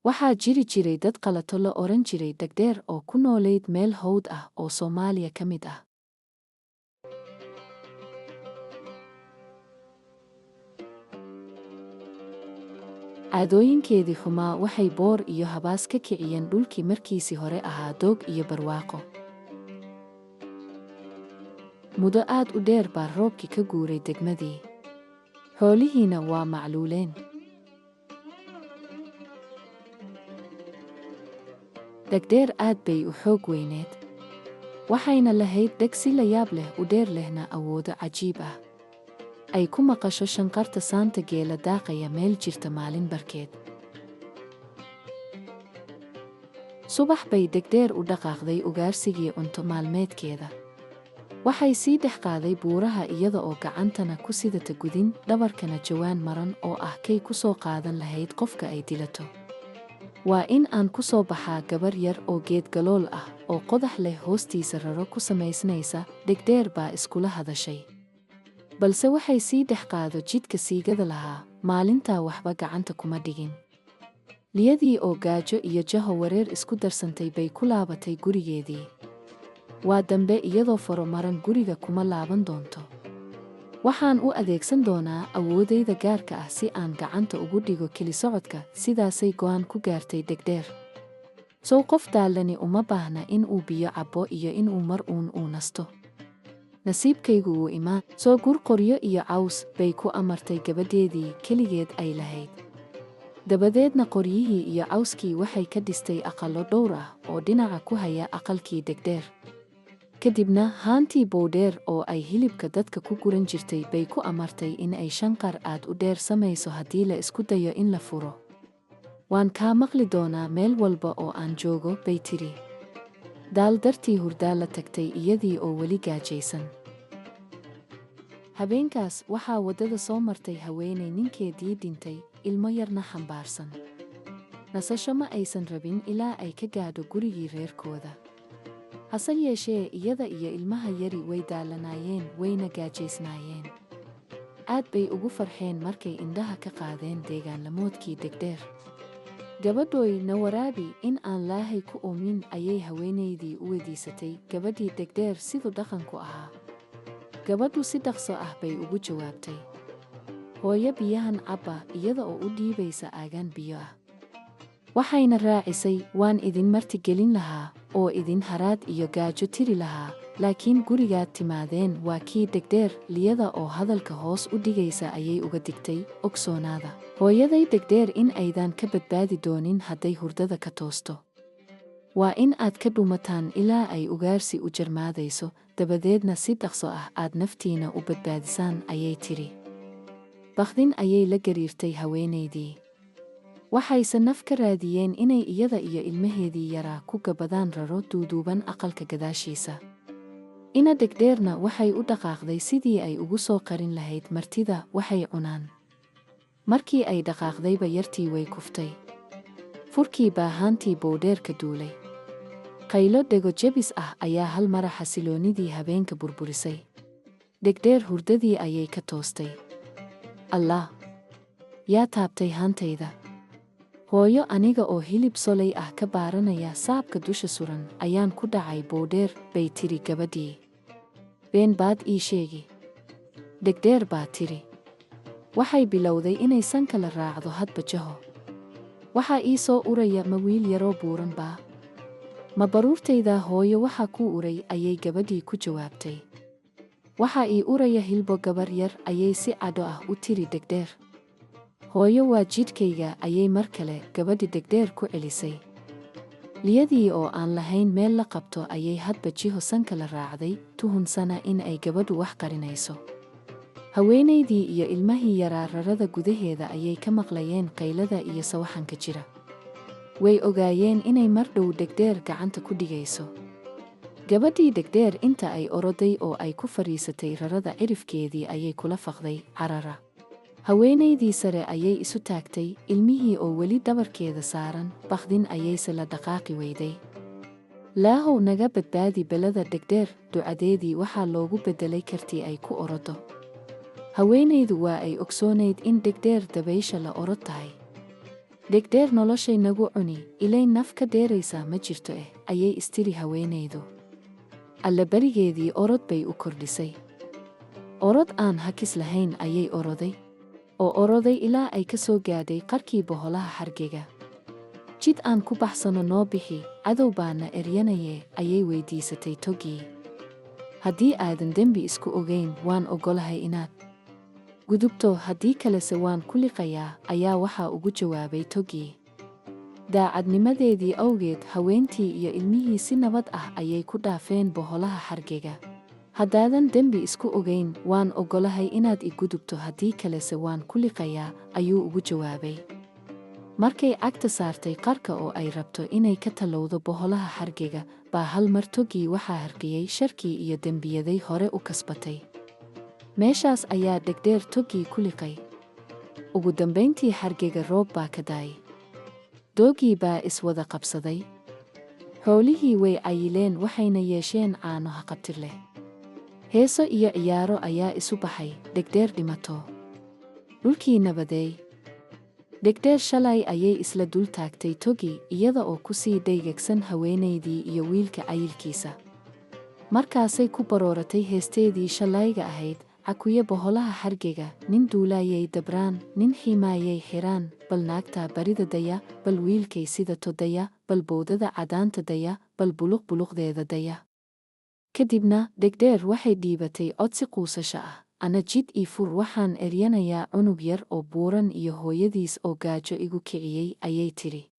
Waxaa jiri jiray dad qalato la oran jiray Degdeer oo ku noolayd meel hawd ah oo Soomaaliya ka mid ah. Caadooyinkeedii xumaa waxay boor iyo habaas ka kiciyeen dhulkii markiisii hore ahaa doog iyo barwaaqo. Muddo aad u dheer baa roobkii ka guuray degmadii. Xoolihiina waa macluuleen. Degdeer aad bay u xoog weyneed. Waxayna lahayd dheg si la yaab leh u dheer lehna awoodo cajiib ah. Ay ku maqasho shanqarta saanta geela daaqaya meel jirta maalin barkeed. Subax bay Degdeer u dhaqaaqday ugaarsigii cunto maalmeedkeeda. Waxay sii dhex qaaday buuraha iyada oo gacantana ku sidata gudin, dhabarkana jawaan maran oo ah kay ku soo qaadan lahayd qofka ay dilato. Waa in aan ku soo baxaa gabar yar oo geed galool ah oo qodax leh hoostiisa raro ku samaysnaysa. Degdeer baa iskula hadashay. Balse waxay sii dhex qaado jidka siigada lahaa, maalintaa waxba gacanta kuma dhigin. Liyadii oo gaajo iyo jaho wareer isku darsantay bay ku laabatay gurigeedii. Waa dambe iyadoo faro maran guriga kuma laaban doonto. Waxaan u adeegsan doonaa awoodayda gaarka ah si aan gacanta ugu dhigo keli socodka, sidaasay go'aan ku gaartay Degdeer. Sow qof daalani uma baahna in uu biyo cabbo iyo in uu mar uu nasto. Nasiibkaygu wuu imaan. Soo gur qoryo iyo caws bay ku amartay gabadheedii keligeed ay lahayd. Dabadeedna qoryihii iyo cawskii waxay ka dhistay aqallo dhowr ah oo dhinaca ku haya aqalkii Degdeer. Kadibna haantii bowdheer oo ay hilibka dadka ku guran jirtay bay ku amartay in ay shanqar aad u dheer samayso haddii la isku dayo in la furo. Waan kaa maqli doonaa meel walba oo aan joogo, bay tiri. Daal dartii hurdaa la tagtay iyadii oo weli gaajaysan. Habeenkaas waxaa waddada soo martay haweenay ninkeedii dhintay, ilmo yarna xambaarsan. Nasasho ma aysan rabin ilaa ay ka gaadho gurigii reerkooda. Hase yeeshee iyada iyo ilmaha yari way daalanaayeen wayna gaajaysnaayeen. Aad bay ugu farxeen markay indhaha ka qaadeen deegaanlamoodkii Degdeer. Gabadhooy na waraabi in aan laahay ku oomin ayay haweenaydii u weydiisatay gabadhii Degdeer siduu dhaqanku ahaa. Gabadhu si dhaqso ah bay ugu jawaabtay. Hooyo biyahan cabba iyada oo u dhiibaysa aagaan biyo ah. Waxayna raacisay, waan idin martigelin lahaa oo idin haraad iyo gaajo tiri lahaa, laakiin gurigaad timaadeen waa kii Degdeer. Liyada oo hadalka hoos u dhigaysa ayay uga digtay, ogsoonaada hooyaday Degdeer in aydan ka badbaadi doonin hadday hurdada ka toosto. Waa in aad ka dhumataan ilaa ay ugaarsi u jarmaadayso, dabadeedna si dhaqso ah aad naftiina u badbaadisaan, ayay tiri. Baqdin ayay la gariirtay haweenaydii. Waxayse naf ka raadiyeen inay iyada iyo ilmaheedii yaraa ku gabadaan raro duuduuban aqalka gadaashiisa. Ina Degdeerna waxay u dhaqaaqday sidii ay ugu soo qarin lahayd martida waxay cunaan. Markii ay dhaqaaqdayba yartii way kuftay. Furkii baa haantii bowdheer ka duulay. Qaylo dhego jebis ah ayaa hal mara xasiloonidii habeenka burburisay. Degdeer hurdadii ayay ka toostay. Allah! Yaa taabtay haantayda. Hooyo, aniga oo hilib solay ah ka baaranaya saabka dusha suran ayaan ku dhacay bowdheer, bay tiri gabadhii. Been baad ii sheegi. Degdeer baa tiri. Waxay bilowday inay sanka la raacdo hadba jaho. Waxaa ii soo uraya ma wiil yaroo buuran baa? Ma baruurtayda hooyo waxaa kuu uray, ayay gabadhii ku jawaabtay. Waxaa ii uraya hilbo gabar yar, ayay si cadho ah u tiri Degdeer. Hooyo, waa jidhkayga, ayay mar kale gabadhi Degdeer ku celisay. Liyadii oo aan lahayn meel la qabto ayay hadba jiho sanka la raacday, tuhunsana in ay gabadhu wax qarinayso. Haweenaydii iyo ilmahii yaraa rarada gudaheeda ayay ka maqlayeen qaylada iyo sawaxanka jira. Way ogaayeen inay mar dhow Degdeer gacanta ku dhigayso. Gabadhii Degdeer inta ay oroday oo ay ku fadhiisatay rarada cirifkeedii ayay kula faqday carara. Haweenaydii sare ayay isu taagtay, ilmihii oo weli dhabarkeeda saaran, baqdin ayayse la dhaqaaqi weyday. Laahow naga badbaadi belada Degdeer, ducadeedii waxaa loogu beddelay kartii ay ku orodo. Haweenaydu waa ay ogsoonayd in Degdeer dabaysha la orod tahay. Degdeer noloshay nagu cuni, ilayn naf ka dheeraysa ma jirto ayay istiri haweenaydu. Alla berigeedii orod bay u kordhisay. Orod aan hakis lahayn ayay oroday. Oo oroday ilaa ay ka soo gaadhay qarkii boholaha xargega. Jid aan ku baxsano noo bixi, cadow baana eryanaye, ayay weydiisatay togii. Haddii aadan dembi isku ogayn, waan ogolahay inaad gudubto, haddii kalese waan ku liqayaa, ayaa waxaa ugu jawaabay togii. Daacadnimadeedii awgeed haweentii iyo ilmihii si nabad ah ayay ku dhaafeen boholaha xargega. Haddaadan dembi isku ogayn, waan ogolahay inaad i gudubto, haddii kalese waan ku liqayaa, ayuu ugu jawaabay. Markay cagta saartay qarka oo ay rabto inay ka talowdo boholaha xargega, baa hal mar togii waxaa harqiyey sharkii iyo dembiyaday hore u kasbatay. Meeshaas ayaa degdeer togii ku liqay. Ugu dambayntii xargega roob baa ka daay. Doogii baa iswada qabsaday. Xoolihii way cayileen, waxayna yeesheen caano haqabtir leh. Heeso iyo ciyaaro ayaa isu baxay, degdeer dhimato. Dhulkii nabadeey. Degdeer shalay ayay isla dul taagtay togii, iyada oo ku sii dhaygagsan haweenaydii iyo wiilka cayilkiisa. Markaasay ku barooratay heesteedii shalayga ahayd, cakuye boholaha xargega, nin duulaayay dabraan, nin xiimaayay xiraan, bal naagtaa barida daya, bal wiilkay sidato daya, bal bowdada cadaanta daya, bal buluqdeeda daya. Kadibna, degdeer waxay dhiibatay codsi quusasho ah, ana jid ii fur, waxaan eryanayaa cunug yar oo buuran iyo hooyadiis oo gaajo igu kiciyey, ayay tiri.